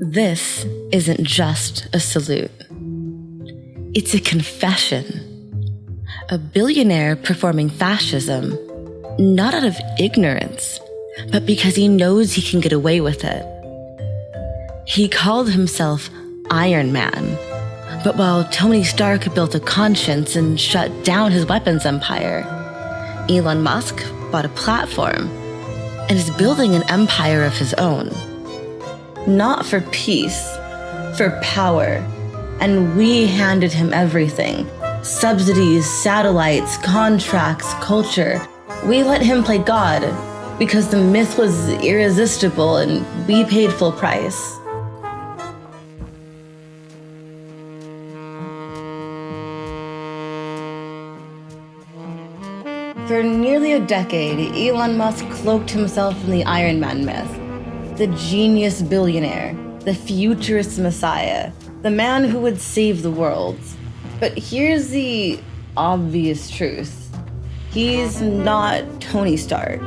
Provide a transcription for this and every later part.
This isn't just a salute. It's a confession. A billionaire performing fascism, not out of ignorance, but because he knows he can get away with it. He called himself Iron Man, but while Tony Stark built a conscience and shut down his weapons empire, Elon Musk bought a platform and is building an empire of his own. Not for peace, for power. And we handed him everything. Subsidies, satellites, contracts, culture. We let him play God because the myth was irresistible and we paid full price. For nearly a decade, Elon Musk cloaked himself in the Iron Man myth. The genius billionaire, the futurist messiah, the man who would save the world. But here's the obvious truth. He's not Tony Stark.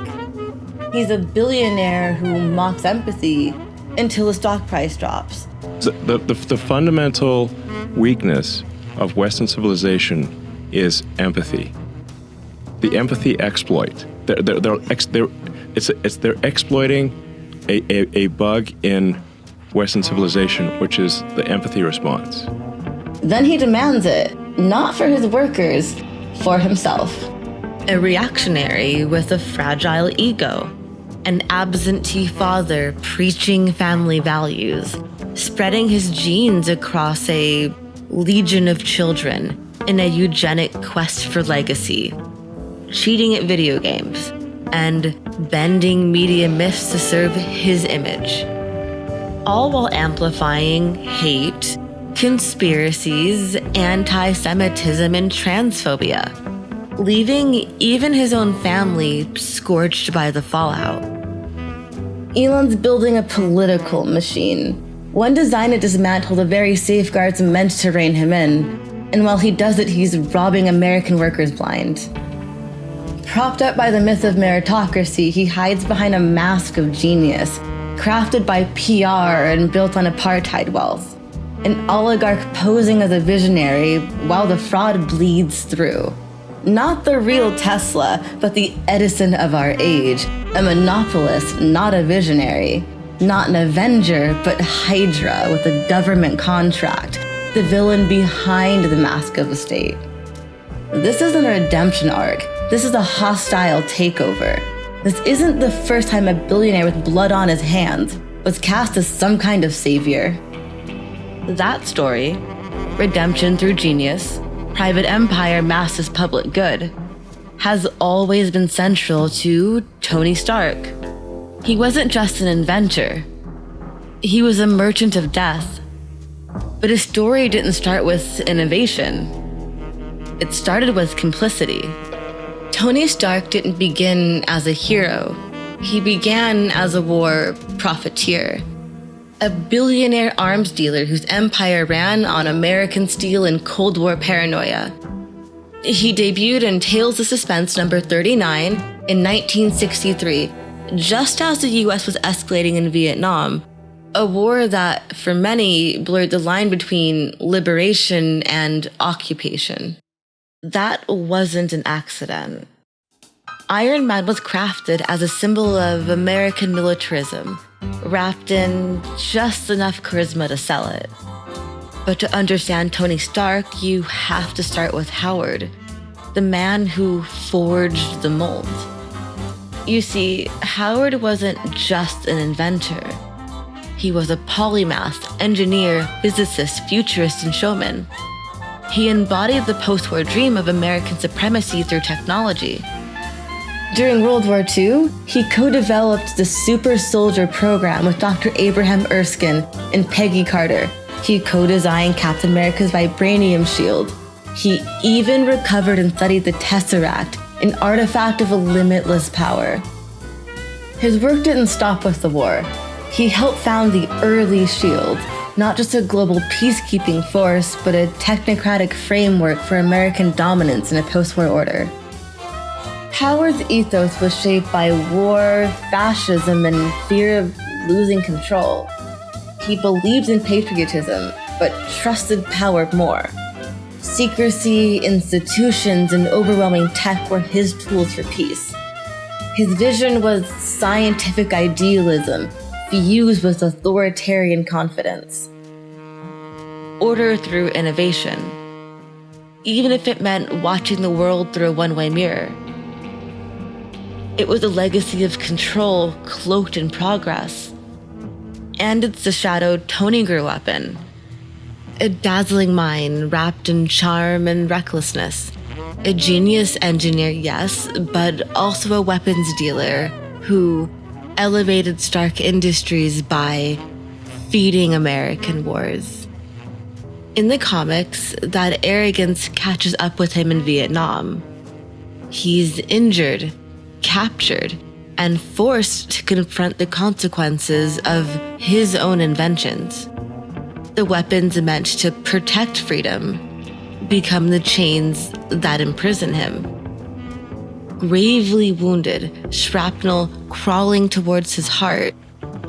He's a billionaire who mocks empathy until the stock price drops. The fundamental weakness of Western civilization is empathy. The empathy exploit. They're exploiting a bug in Western civilization, which is the empathy response. Then he demands it, not for his workers, for himself. A reactionary with a fragile ego, an absentee father preaching family values, spreading his genes across a legion of children in a eugenic quest for legacy, cheating at video games, and bending media myths to serve his image. All while amplifying hate, conspiracies, anti-Semitism, and transphobia, leaving even his own family scorched by the fallout. Elon's building a political machine, one designed to dismantle the very safeguards meant to rein him in, and while he does it, he's robbing American workers blind. Propped up by the myth of meritocracy, he hides behind a mask of genius, crafted by PR and built on apartheid wealth. An oligarch posing as a visionary while the fraud bleeds through. Not the real Tesla, but the Edison of our age. A monopolist, not a visionary. Not an Avenger, but Hydra with a government contract. The villain behind the mask of the state. This isn't a redemption arc. This is a hostile takeover. This isn't the first time a billionaire with blood on his hands was cast as some kind of savior. That story, redemption through genius, private empire masses public good, has always been central to Tony Stark. He wasn't just an inventor. He was a merchant of death. But his story didn't start with innovation. It started with complicity. Tony Stark didn't begin as a hero. He began as a war profiteer. A billionaire arms dealer whose empire ran on American steel and Cold War paranoia. He debuted in Tales of Suspense number 39 in 1963, just as the US was escalating in Vietnam, a war that, for many, blurred the line between liberation and occupation. That wasn't an accident. Iron Man was crafted as a symbol of American militarism, wrapped in just enough charisma to sell it. But to understand Tony Stark, you have to start with Howard, the man who forged the mold. You see, Howard wasn't just an inventor. He was a polymath, engineer, physicist, futurist, and showman. He embodied the post-war dream of American supremacy through technology. During World War II, he co-developed the Super Soldier program with Dr. Abraham Erskine and Peggy Carter. He co-designed Captain America's vibranium shield. He even recovered and studied the Tesseract, an artifact of a limitless power. His work didn't stop with the war. He helped found the early SHIELD, not just a global peacekeeping force, but a technocratic framework for American dominance in a post-war order. Howard's ethos was shaped by war, fascism, and fear of losing control. He believed in patriotism, but trusted power more. Secrecy, institutions, and overwhelming tech were his tools for peace. His vision was scientific idealism, fused with authoritarian confidence. Order through innovation, even if it meant watching the world through a one-way mirror. It was a legacy of control cloaked in progress. And it's the shadow Tony grew up in. A dazzling mind wrapped in charm and recklessness. A genius engineer, yes, but also a weapons dealer who elevated Stark Industries by feeding American wars. In the comics, that arrogance catches up with him in Vietnam. He's injured, captured, and forced to confront the consequences of his own inventions. The weapons meant to protect freedom become the chains that imprison him. Gravely wounded, shrapnel crawling towards his heart,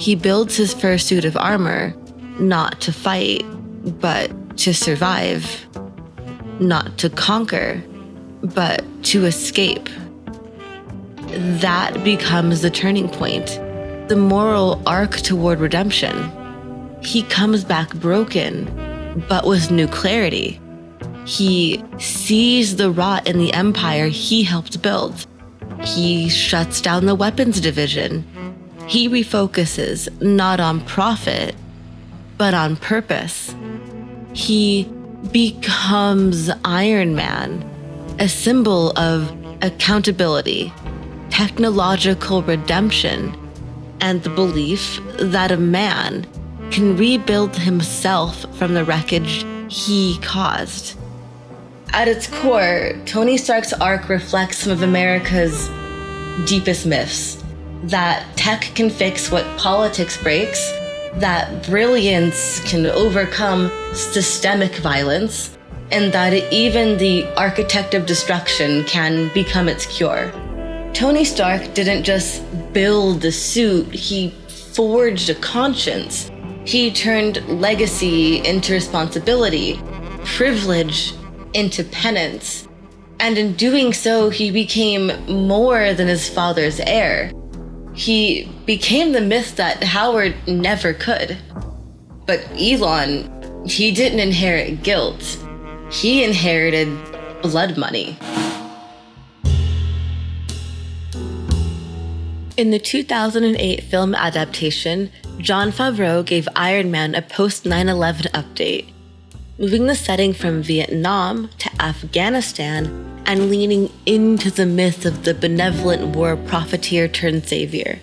he builds his first suit of armor, not to fight, but to survive. Not to conquer, but to escape. That becomes the turning point, the moral arc toward redemption. He comes back broken, but with new clarity. He sees the rot in the empire he helped build. He shuts down the weapons division. He refocuses not on profit, but on purpose. He becomes Iron Man, a symbol of accountability, technological redemption, and the belief that a man can rebuild himself from the wreckage he caused. At its core, Tony Stark's arc reflects some of America's deepest myths. That tech can fix what politics breaks, that brilliance can overcome systemic violence, and that even the architect of destruction can become its cure. Tony Stark didn't just build the suit, he forged a conscience. He turned legacy into responsibility, privilege into penance, and in doing so, he became more than his father's heir. He became the myth that Howard never could. But Elon, he didn't inherit guilt. He inherited blood money. In the 2008 film adaptation, Jon Favreau gave Iron Man a post-9/11 update, moving the setting from Vietnam to Afghanistan and leaning into the myth of the benevolent war profiteer turned savior.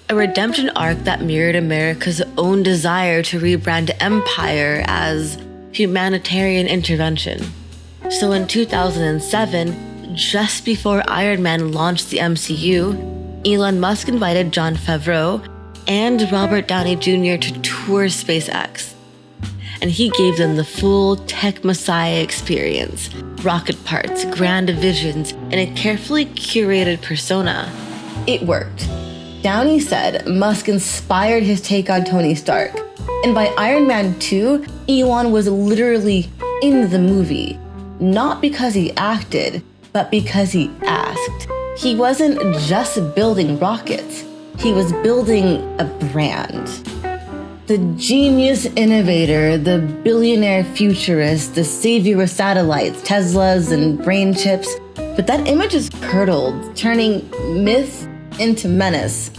A redemption arc that mirrored America's own desire to rebrand empire as humanitarian intervention. So in 2007, just before Iron Man launched the MCU, Elon Musk invited Jon Favreau and Robert Downey Jr. to tour SpaceX. And he gave them the full tech messiah experience, rocket parts, grand visions, and a carefully curated persona. It worked. Downey said Musk inspired his take on Tony Stark. And by Iron Man 2, Elon was literally in the movie. Not because he acted, but because he asked. He wasn't just building rockets. He was building a brand. The genius innovator, the billionaire futurist, the savior of satellites, Teslas, and brain chips. But that image is curdled, turning myth into menace.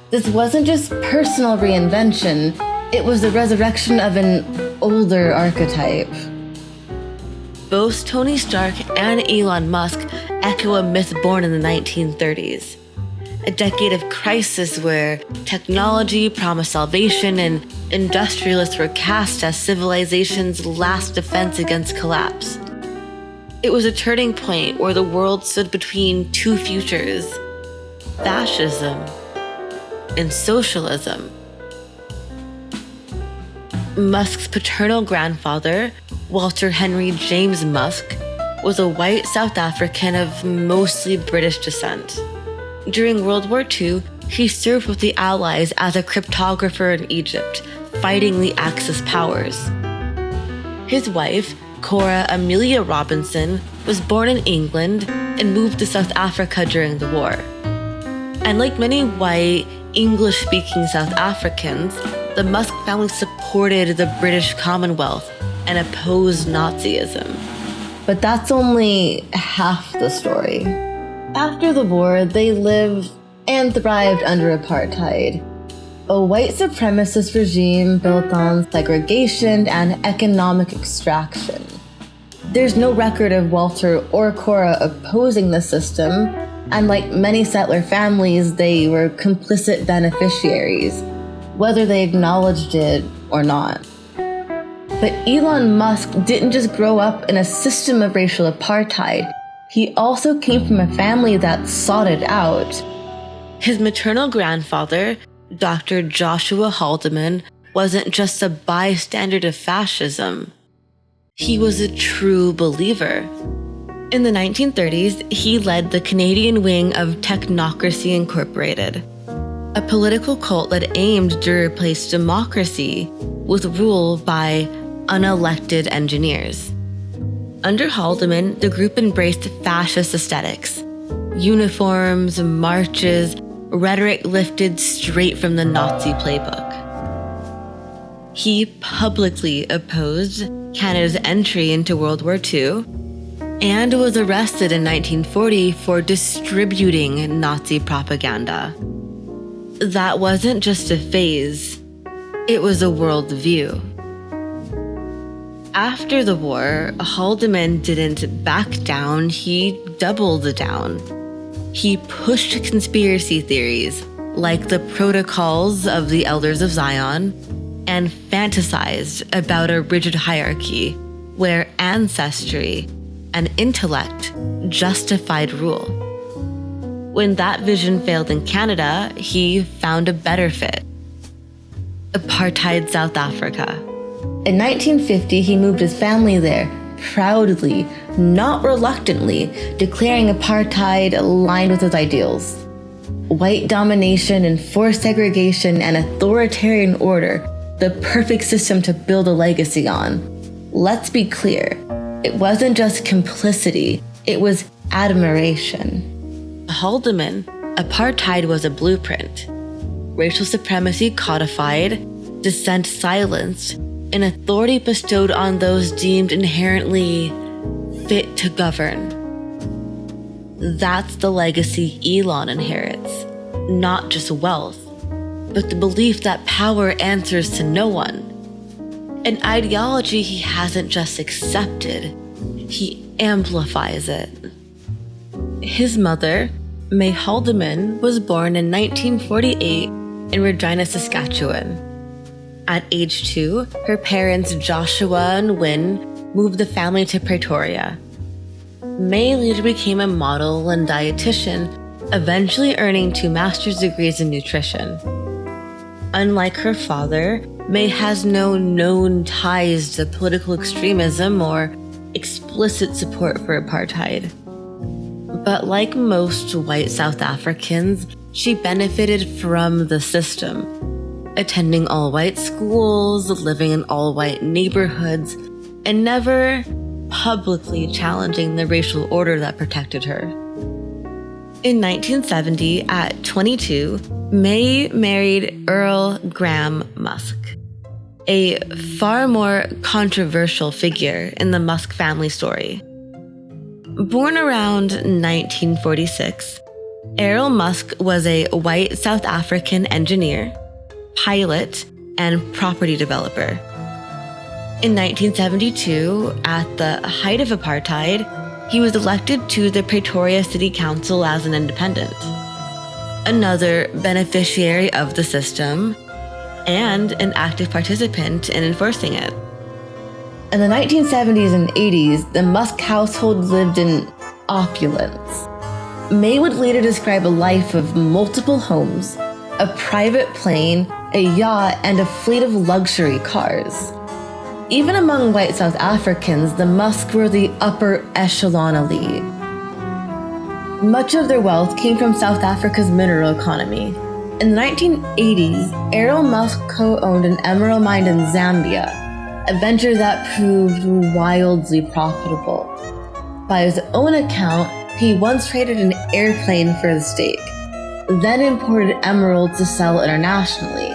This wasn't just personal reinvention, it was the resurrection of an older archetype. Both Tony Stark and Elon Musk echo a myth born in the 1930s. A decade of crisis where technology promised salvation and industrialists were cast as civilization's last defense against collapse. It was a turning point where the world stood between two futures: fascism and socialism. Musk's paternal grandfather, Walter Henry James Musk, was a white South African of mostly British descent. During World War II, he served with the Allies as a cryptographer in Egypt, fighting the Axis powers. His wife, Cora Amelia Robinson, was born in England and moved to South Africa during the war. And like many white, English-speaking South Africans, the Musk family supported the British Commonwealth and opposed Nazism. But that's only half the story. After the war, they lived and thrived under apartheid, a white supremacist regime built on segregation and economic extraction. There's no record of Walter or Cora opposing the system, and like many settler families, they were complicit beneficiaries, whether they acknowledged it or not. But Elon Musk didn't just grow up in a system of racial apartheid. He also came from a family that sought it out. His maternal grandfather, Dr. Joshua Haldeman, wasn't just a bystander to fascism. He was a true believer. In the 1930s, he led the Canadian wing of Techno-Feudalism Incorporated, a political cult that aimed to replace democracy with rule by unelected engineers. Under Haldeman, the group embraced fascist aesthetics, uniforms, marches, rhetoric lifted straight from the Nazi playbook. He publicly opposed Canada's entry into World War II and was arrested in 1940 for distributing Nazi propaganda. That wasn't just a phase, it was a worldview. After the war, Haldeman didn't back down, he doubled down. He pushed conspiracy theories like the protocols of the Elders of Zion and fantasized about a rigid hierarchy where ancestry and intellect justified rule. When that vision failed in Canada, he found a better fit: apartheid South Africa. In 1950, he moved his family there, proudly, not reluctantly, declaring apartheid aligned with his ideals. White domination, enforced segregation, and authoritarian order, the perfect system to build a legacy on. Let's be clear, it wasn't just complicity, it was admiration. Haldeman, apartheid was a blueprint. Racial supremacy codified, dissent silenced, and authority bestowed on those deemed inherently fit to govern. That's the legacy Elon inherits, not just wealth, but the belief that power answers to no one. An ideology he hasn't just accepted, he amplifies it. His mother, May Haldeman, was born in 1948 in Regina, Saskatchewan. At age 2, her parents Joshua and Wynne moved the family to Pretoria. May later became a model and dietitian, eventually earning 2 master's degrees in nutrition. Unlike her father, May has no known ties to political extremism or explicit support for apartheid. But like most white South Africans, she benefited from the system, attending all-white schools, living in all-white neighborhoods, and never publicly challenging the racial order that protected her. In 1970, at 22, May married Earl Graham Musk, a far more controversial figure in the Musk family story. Born around 1946, Errol Musk was a white South African engineer, pilot, and property developer. In 1972, at the height of apartheid, he was elected to the Pretoria City Council as an independent, another beneficiary of the system, and an active participant in enforcing it. In the 1970s and 80s, the Musk household lived in opulence. May would later describe a life of multiple homes, a private plane, a yacht, and a fleet of luxury cars. Even among white South Africans, the Musks were the upper echelon elite. Much of their wealth came from South Africa's mineral economy, In the 1980s, Elon Musk co-owned an emerald mine in Zambia, a venture that proved wildly profitable. By his own account, he once traded an airplane for the stake, then imported emeralds to sell internationally.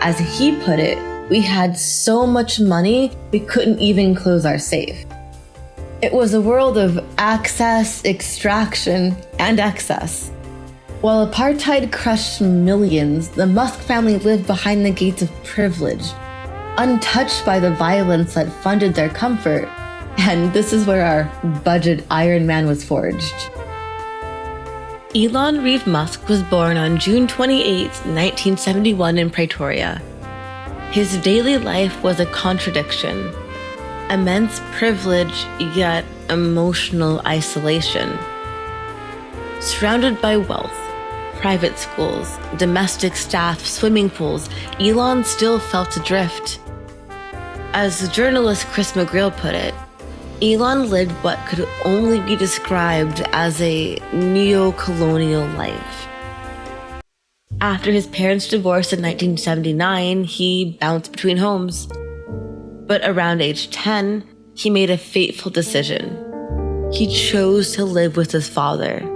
As he put it, we had so much money we couldn't even close our safe. It was a world of access, extraction, and excess. While apartheid crushed millions, the Musk family lived behind the gates of privilege, untouched by the violence that funded their comfort. And this is where our budget Iron Man was forged. Elon Reeve Musk was born on June 28, 1971 in Pretoria. His daily life was a contradiction. Immense privilege, yet emotional isolation. Surrounded by wealth, private schools, domestic staff, swimming pools, Elon still felt adrift. As journalist Chris McGreal put it, Elon lived what could only be described as a neo-colonial life. After his parents divorced in 1979, he bounced between homes. But around age 10, he made a fateful decision. He chose to live with his father.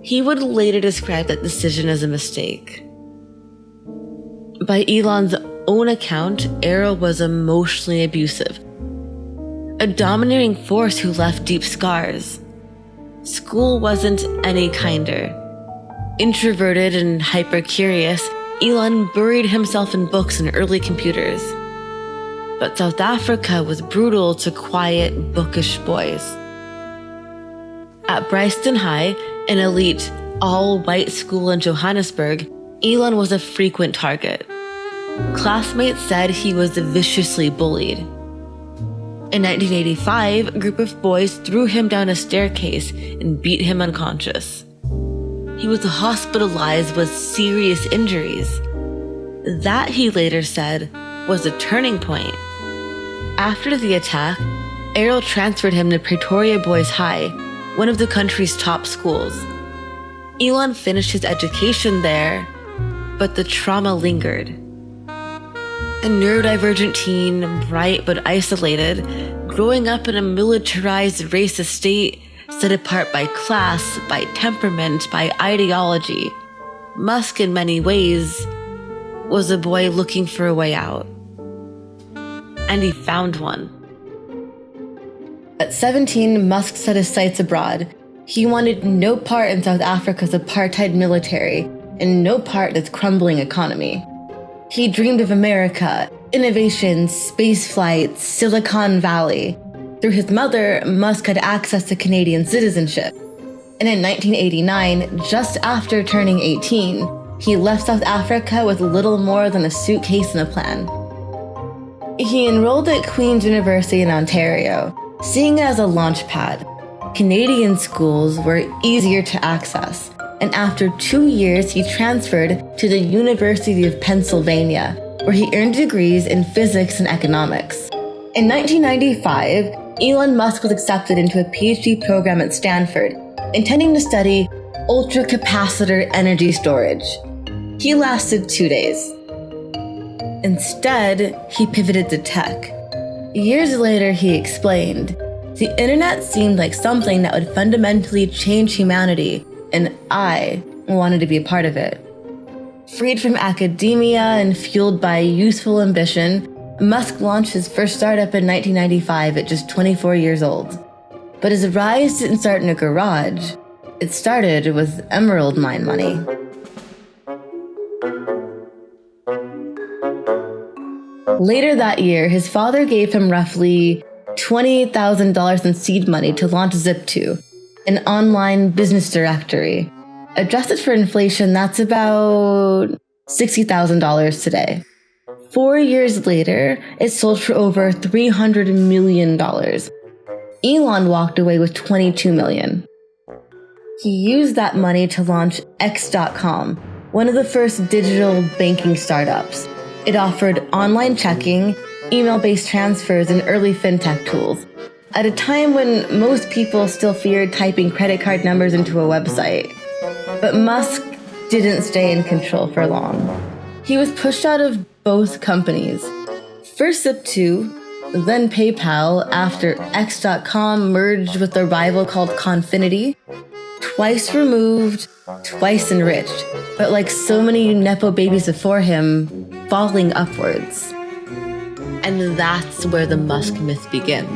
He would later describe that decision as a mistake. By Elon's own account, Errol was emotionally abusive, a domineering force who left deep scars. School wasn't any kinder. Introverted and hyper-curious, Elon buried himself in books and early computers. But South Africa was brutal to quiet, bookish boys. At Bryston High, an elite, all-white school in Johannesburg, Elon was a frequent target. Classmates said he was viciously bullied. In 1985, a group of boys threw him down a staircase and beat him unconscious. He was hospitalized with serious injuries. That, he later said, was a turning point. After the attack, Errol transferred him to Pretoria Boys High, one of the country's top schools. Elon finished his education there, but the trauma lingered. A neurodivergent teen, bright but isolated, growing up in a militarized racist state, set apart by class, by temperament, by ideology, Musk in many ways was a boy looking for a way out. And he found one. At 17, Musk set his sights abroad. He wanted no part in South Africa's apartheid military and no part in its crumbling economy. He dreamed of America, innovation, space flights, Silicon Valley. Through his mother, Musk had access to Canadian citizenship. And in 1989, just after turning 18, he left South Africa with little more than a suitcase and a plan. He enrolled at Queen's University in Ontario, seeing it as a launch pad. Canadian schools were easier to access, and after 2 years, he transferred to the University of Pennsylvania, where he earned degrees in physics and economics. In 1995, Elon Musk was accepted into a PhD program at Stanford, intending to study ultracapacitor energy storage. He lasted 2 days. Instead, he pivoted to tech. Years later, he explained, "The internet seemed like something that would fundamentally change humanity, and I wanted to be a part of it." Freed from academia and fueled by youthful ambition, Musk launched his first startup in 1995 at just 24 years old. But his rise didn't start in a garage. It started with emerald mine money. Later that year, his father gave him roughly $28,000 in seed money to launch Zip2, an online business directory. Adjusted for inflation, that's about $60,000 today. 4 years later, it sold for over $300 million. Elon walked away with $22 million. He used that money to launch X.com, one of the first digital banking startups. It offered online checking, email-based transfers, and early fintech tools, at a time when most people still feared typing credit card numbers into a website. But Musk didn't stay in control for long. He was pushed out of both companies. First Zip2, then PayPal after X.com merged with a rival called Confinity. Twice removed, twice enriched, but like so many Nepo babies before him, falling upwards. And that's where the Musk myth begins.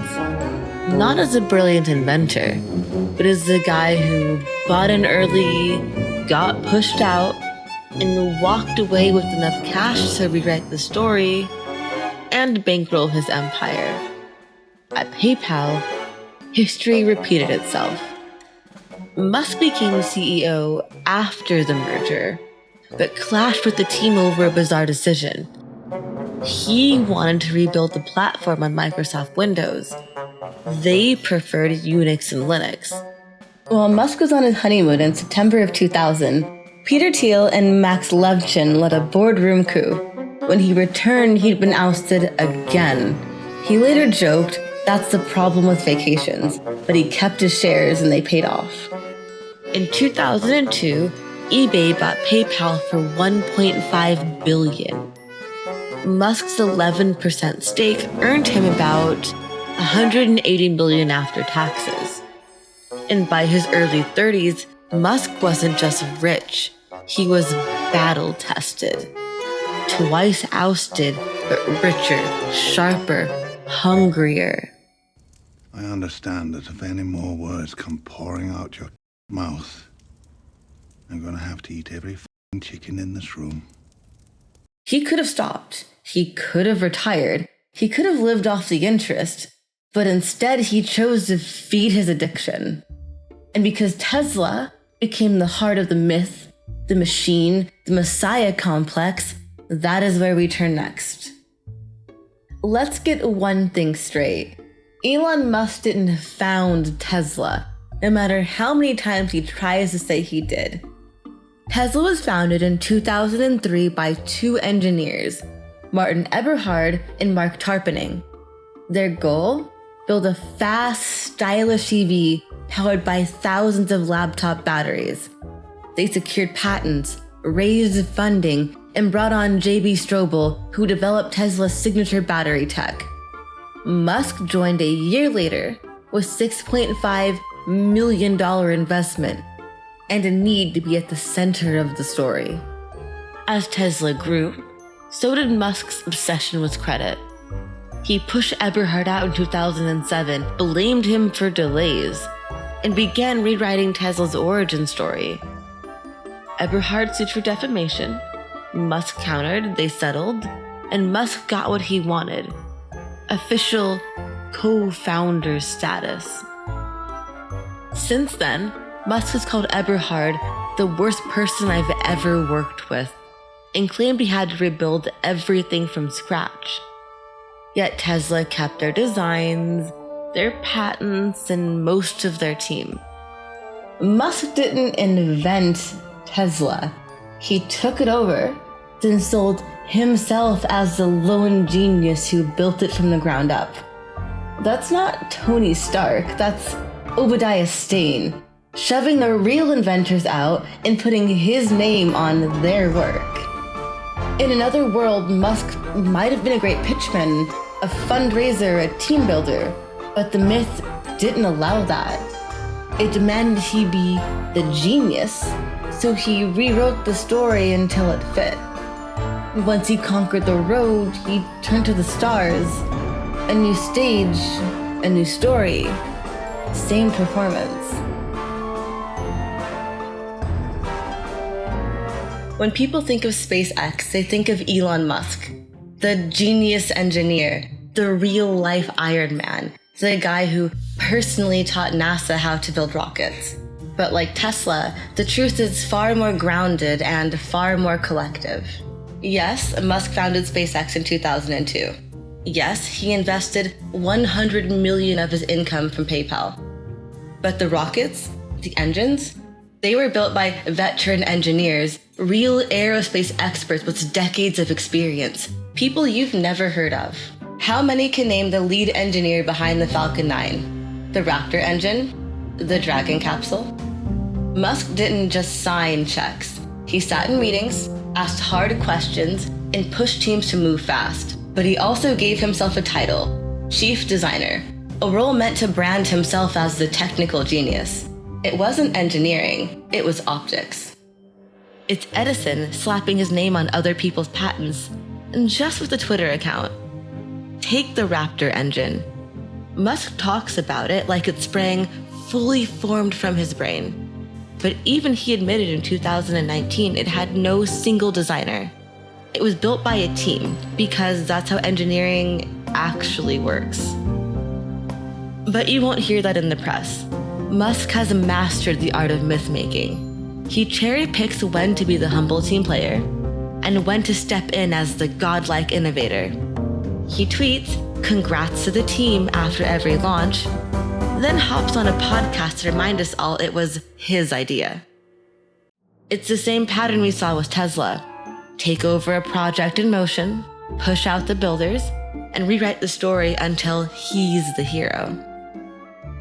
Not as a brilliant inventor, but as the guy who bought in early, got pushed out, and walked away with enough cash to rewrite the story and bankroll his empire. At PayPal, history repeated itself. Musk became CEO after the merger, but clashed with the team over a bizarre decision. He wanted to rebuild the platform on Microsoft Windows. They preferred Unix and Linux. While Musk was on his honeymoon in September of 2000, Peter Thiel and Max Levchin led a boardroom coup. When he returned, he'd been ousted again. He later joked that's the problem with vacations, but he kept his shares and they paid off. In 2002, eBay bought PayPal for $1.5 billion. Musk's 11% stake earned him about $180 million after taxes. And by his early 30s, Musk wasn't just rich, he was battle-tested. Twice ousted, but richer, sharper, hungrier. I understand that if any more words come pouring out your mouth, I'm gonna have to eat every f***ing chicken in this room. He could have stopped. He could have retired. He could have lived off the interest. But instead, he chose to feed his addiction. And because Tesla became the heart of the myth, the machine, the Messiah complex, that is where we turn next. Let's get one thing straight. Elon Musk didn't found Tesla, no matter how many times he tries to say he did. Tesla was founded in 2003 by two engineers, Martin Eberhard and Mark Tarpenning. Their goal? Build a fast, stylish EV powered by thousands of laptop batteries. They secured patents, raised funding, and brought on J.B. Strobel, who developed Tesla's signature battery tech. Musk joined a year later with $6.5 million investment and a need to be at the center of the story. As Tesla grew, so did Musk's obsession with credit. He pushed Eberhard out in 2007, blamed him for delays, and began rewriting Tesla's origin story. Eberhard sued for defamation, Musk countered, they settled, and Musk got what he wanted: official co-founder status. Since then, Musk has called Eberhard the worst person I've ever worked with, and claimed he had to rebuild everything from scratch. Yet Tesla kept their designs, their patents, and most of their team. Musk didn't invent Tesla. He took it over, then sold himself as the lone genius who built it from the ground up. That's not Tony Stark, that's Obadiah Stane, shoving the real inventors out and putting his name on their work. In another world, Musk might have been a great pitchman, a fundraiser, a team builder, but the myth didn't allow that. It demanded he be the genius, so he rewrote the story until it fit. Once he conquered the road, he turned to the stars. A new stage, a new story, same performance. When people think of SpaceX, they think of Elon Musk, the genius engineer, the real-life Iron Man, the guy who personally taught NASA how to build rockets. But like Tesla, the truth is far more grounded and far more collective. Yes, Musk founded SpaceX in 2002. Yes, he invested $100 million of his income from PayPal. But the rockets, the engines, they were built by veteran engineers, real aerospace experts with decades of experience, people you've never heard of. How many can name the lead engineer behind the Falcon 9? The Raptor engine? The Dragon capsule? Musk didn't just sign checks. He sat in meetings, asked hard questions, and pushed teams to move fast. But he also gave himself a title, Chief Designer, a role meant to brand himself as the technical genius. It wasn't engineering, it was optics. It's Edison slapping his name on other people's patents, and just with a Twitter account. Take the Raptor engine. Musk talks about it like it sprang fully formed from his brain. But even he admitted in 2019 it had no single designer. It was built by a team, because that's how engineering actually works. But you won't hear that in the press. Musk has mastered the art of myth-making. He cherry-picks when to be the humble team player, and when to step in as the godlike innovator. He tweets, "Congrats to the team" after every launch, then hops on a podcast to remind us all it was his idea. It's the same pattern we saw with Tesla. Take over a project in motion, push out the builders, and rewrite the story until he's the hero.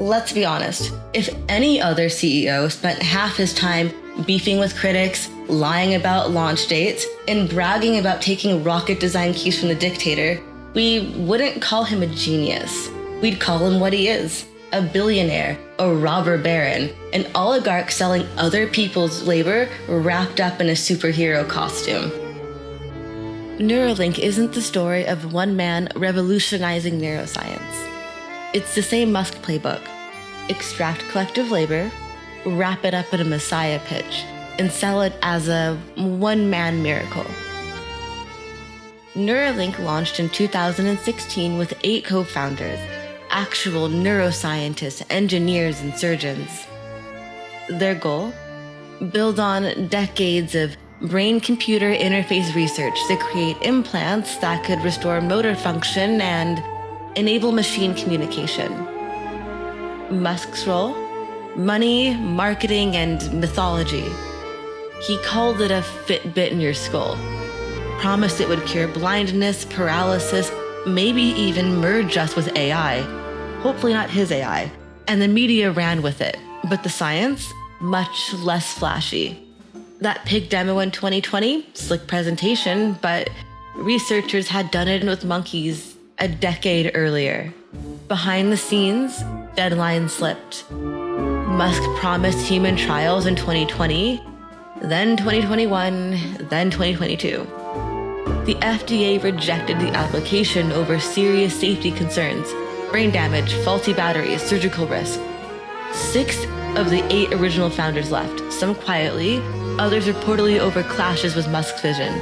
Let's be honest, if any other CEO spent half his time beefing with critics, lying about launch dates, and bragging about taking rocket design cues from the dictator, we wouldn't call him a genius. We'd call him what he is, a billionaire, a robber baron, an oligarch selling other people's labor wrapped up in a superhero costume. Neuralink isn't the story of one man revolutionizing neuroscience. It's the same Musk playbook. Extract collective labor, wrap it up in a messiah pitch, and sell it as a one-man miracle. Neuralink launched in 2016 with 8 co-founders, actual neuroscientists, engineers, and surgeons. Their goal? Build on decades of brain-computer interface research to create implants that could restore motor function and enable machine communication. Musk's role? Money, marketing, and mythology. He called it a Fitbit in your skull. Promised it would cure blindness, paralysis, maybe even merge us with AI. Hopefully not his AI. And the media ran with it. But the science? Much less flashy. That pig demo in 2020, slick presentation, but researchers had done it with monkeys a decade earlier. Behind the scenes, deadlines slipped. Musk promised human trials in 2020, then 2021, then 2022. The FDA rejected the application over serious safety concerns, brain damage, faulty batteries, surgical risk. 6 of the 8 original founders left, some quietly, others reportedly over clashes with Musk's vision.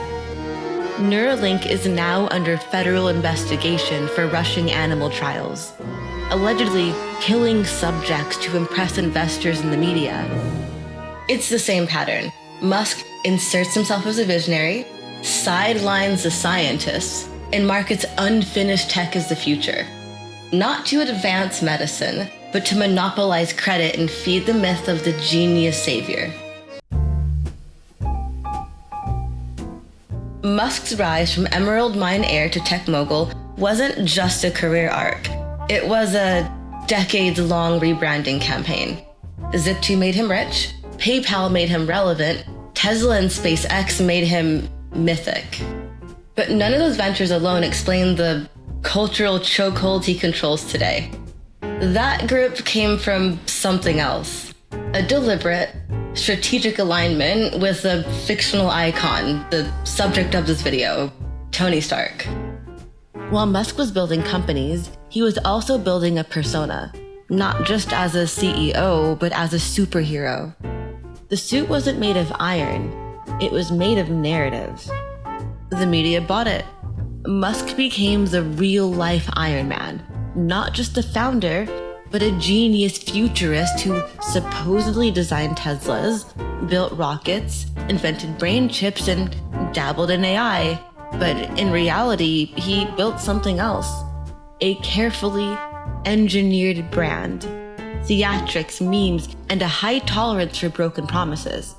Neuralink is now under federal investigation for rushing animal trials, allegedly killing subjects to impress investors in the media. It's the same pattern. Musk inserts himself as a visionary, sidelines the scientists, and markets unfinished tech as the future. Not to advance medicine, but to monopolize credit and feed the myth of the genius savior. Musk's rise from emerald mine heir to tech mogul wasn't just a career arc. It was a decades-long rebranding campaign. Zip2 made him rich, PayPal made him relevant, Tesla and SpaceX made him mythic. But none of those ventures alone explain the cultural chokeholds he controls today. That grip came from something else. A deliberate, strategic alignment with a fictional icon, the subject of this video, Tony Stark. While Musk was building companies, he was also building a persona, not just as a CEO, but as a superhero. The suit wasn't made of iron, it was made of narrative. The media bought it. Musk became the real-life Iron Man, not just a founder, but a genius futurist who supposedly designed Teslas, built rockets, invented brain chips, and dabbled in AI. But in reality, he built something else. A carefully engineered brand. Theatrics, memes, and a high tolerance for broken promises.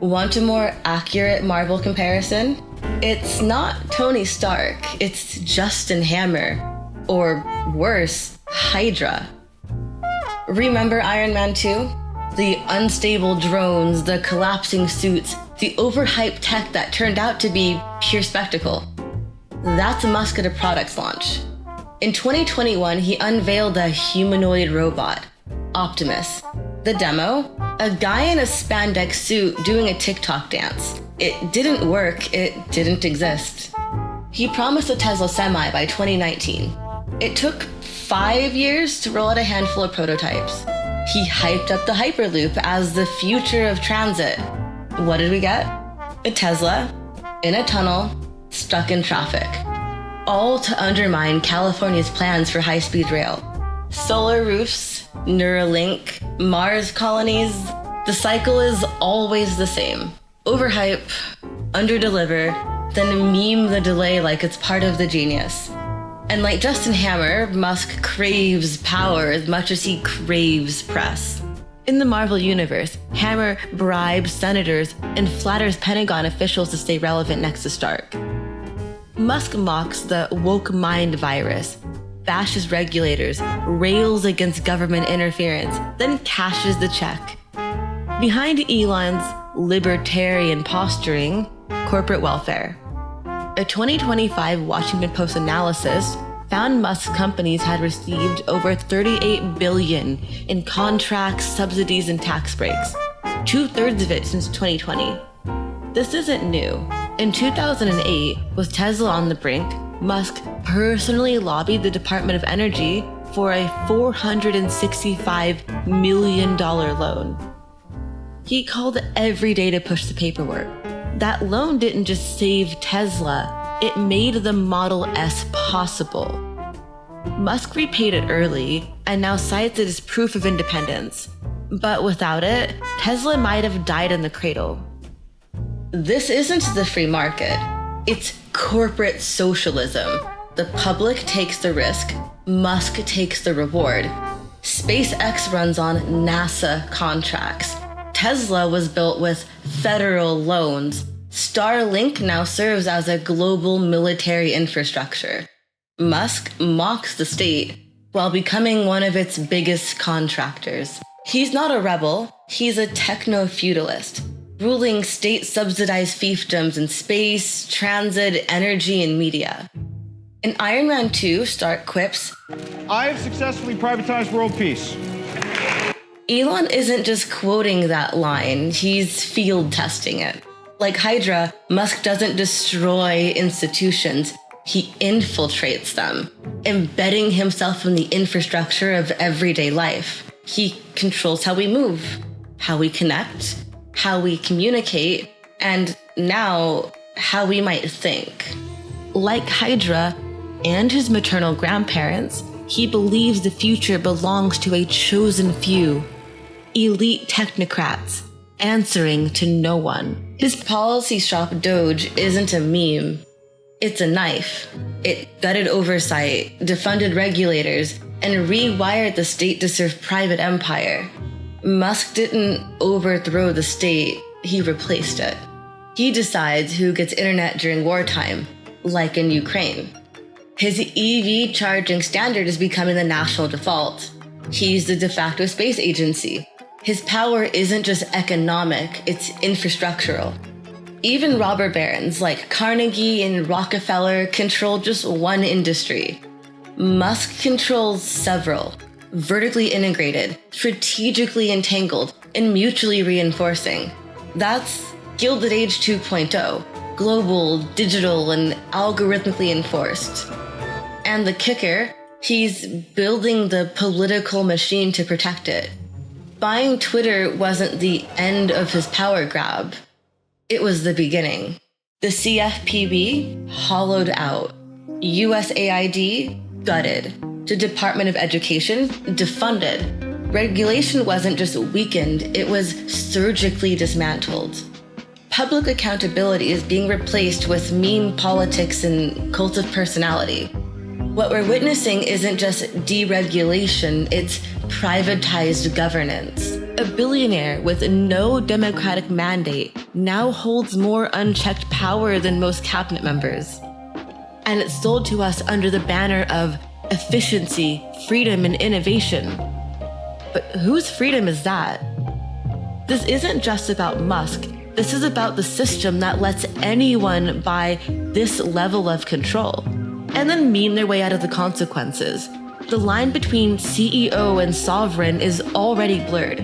Want a more accurate Marvel comparison? It's not Tony Stark, it's Justin Hammer. Or worse, Hydra. Remember Iron Man 2? The unstable drones, the collapsing suits, the overhyped tech that turned out to be pure spectacle. That's Musk at a products launch. In 2021, he unveiled a humanoid robot, Optimus. The demo? A guy in a spandex suit doing a TikTok dance. It didn't work, it didn't exist. He promised a Tesla Semi by 2019. It took 5 years to roll out a handful of prototypes. He hyped up the Hyperloop as the future of transit. What did we get? A Tesla, in a tunnel, stuck in traffic. All to undermine California's plans for high-speed rail. Solar roofs, Neuralink, Mars colonies. The cycle is always the same. Overhype, underdeliver, then meme the delay like it's part of the genius. And like Justin Hammer, Musk craves power as much as he craves press. In the Marvel universe, Hammer bribes senators and flatters Pentagon officials to stay relevant next to Stark. Musk mocks the woke mind virus, bashes regulators, rails against government interference, then cashes the check. Behind Elon's libertarian posturing, corporate welfare. A 2025 Washington Post analysis found Musk's companies had received over $38 billion in contracts, subsidies, and tax breaks, 2/3 of it since 2020. This isn't new. In 2008, with Tesla on the brink, Musk personally lobbied the Department of Energy for a $465 million loan. He called every day to push the paperwork. That loan didn't just save Tesla, it made the Model S possible. Musk repaid it early and now cites it as proof of independence. But without it, Tesla might have died in the cradle. This isn't the free market. It's corporate socialism. The public takes the risk, Musk takes the reward. SpaceX runs on NASA contracts. Tesla was built with federal loans. Starlink now serves as a global military infrastructure. Musk mocks the state while becoming one of its biggest contractors. He's not a rebel, he's a techno-feudalist, ruling state-subsidized fiefdoms in space, transit, energy, and media. In Iron Man 2, Stark quips, "I have successfully privatized world peace." Elon isn't just quoting that line, he's field testing it. Like Hydra, Musk doesn't destroy institutions, he infiltrates them, embedding himself in the infrastructure of everyday life. He controls how we move, how we connect, how we communicate, and now how we might think. Like Hydra and his maternal grandparents, he believes the future belongs to a chosen few, elite technocrats, answering to no one. His policy shop Doge isn't a meme. It's a knife. It gutted oversight, defunded regulators, and rewired the state to serve private empire. Musk didn't overthrow the state, he replaced it. He decides who gets internet during wartime, like in Ukraine. His EV charging standard is becoming the national default. He's the de facto space agency. His power isn't just economic, it's infrastructural. Even robber barons like Carnegie and Rockefeller control just one industry. Musk controls several, vertically integrated, strategically entangled, and mutually reinforcing. That's Gilded Age 2.0, global, digital, and algorithmically enforced. And the kicker, he's building the political machine to protect it. Buying Twitter wasn't the end of his power grab. It was the beginning. The CFPB hollowed out. USAID gutted. The Department of Education defunded. Regulation wasn't just weakened, it was surgically dismantled. Public accountability is being replaced with meme politics and cult of personality. What we're witnessing isn't just deregulation, it's privatized governance. A billionaire with no democratic mandate now holds more unchecked power than most cabinet members. And it's sold to us under the banner of efficiency, freedom, and innovation. But whose freedom is that? This isn't just about Musk. This is about the system that lets anyone buy this level of control and then meme their way out of the consequences. The line between CEO and sovereign is already blurred.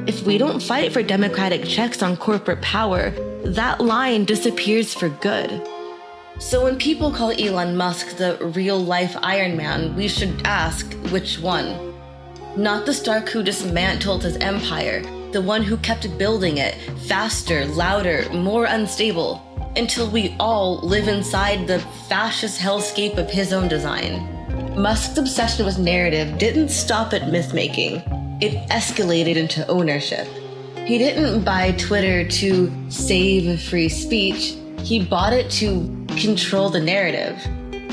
If we don't fight for democratic checks on corporate power, that line disappears for good. So when people call Elon Musk the real-life Iron Man, we should ask which one. Not the Stark who dismantled his empire, the one who kept building it faster, louder, more unstable, until we all live inside the fascist hellscape of his own design. Musk's obsession with narrative didn't stop at myth-making. It escalated into ownership. He didn't buy Twitter to save free speech. He bought it to control the narrative,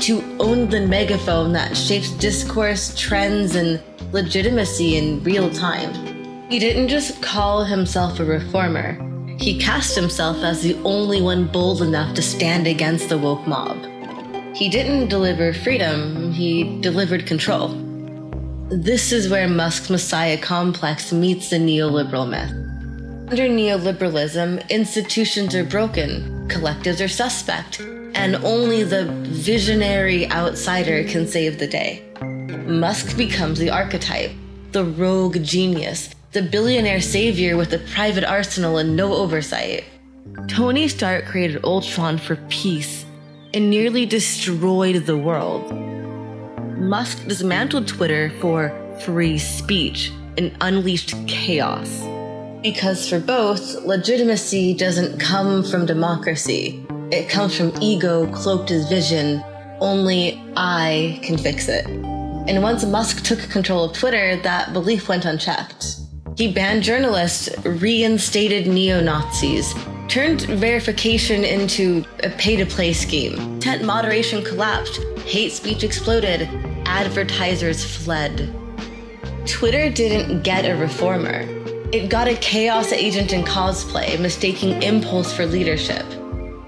to own the megaphone that shapes discourse, trends, and legitimacy in real time. He didn't just call himself a reformer. He cast himself as the only one bold enough to stand against the woke mob. He didn't deliver freedom, he delivered control. This is where Musk's Messiah complex meets the neoliberal myth. Under neoliberalism, institutions are broken, collectives are suspect, and only the visionary outsider can save the day. Musk becomes the archetype, the rogue genius, the billionaire savior with a private arsenal and no oversight. Tony Stark created Ultron for peace and nearly destroyed the world. Musk dismantled Twitter for free speech and unleashed chaos. Because for both, legitimacy doesn't come from democracy. It comes from ego cloaked as vision. Only I can fix it. And once Musk took control of Twitter, that belief went unchecked. He banned journalists, reinstated neo-Nazis, turned verification into a pay-to-play scheme. Content moderation collapsed, hate speech exploded, advertisers fled. Twitter didn't get a reformer. It got a chaos agent in cosplay, mistaking impulse for leadership.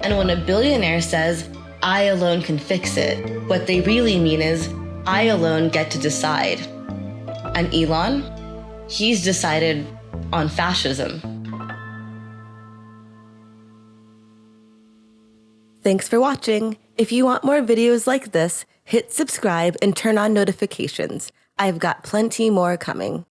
And when a billionaire says, "I alone can fix it," what they really mean is, "I alone get to decide." And Elon? He's decided on fascism. Thanks for watching. If you want more videos like this, hit subscribe and turn on notifications. I've got plenty more coming.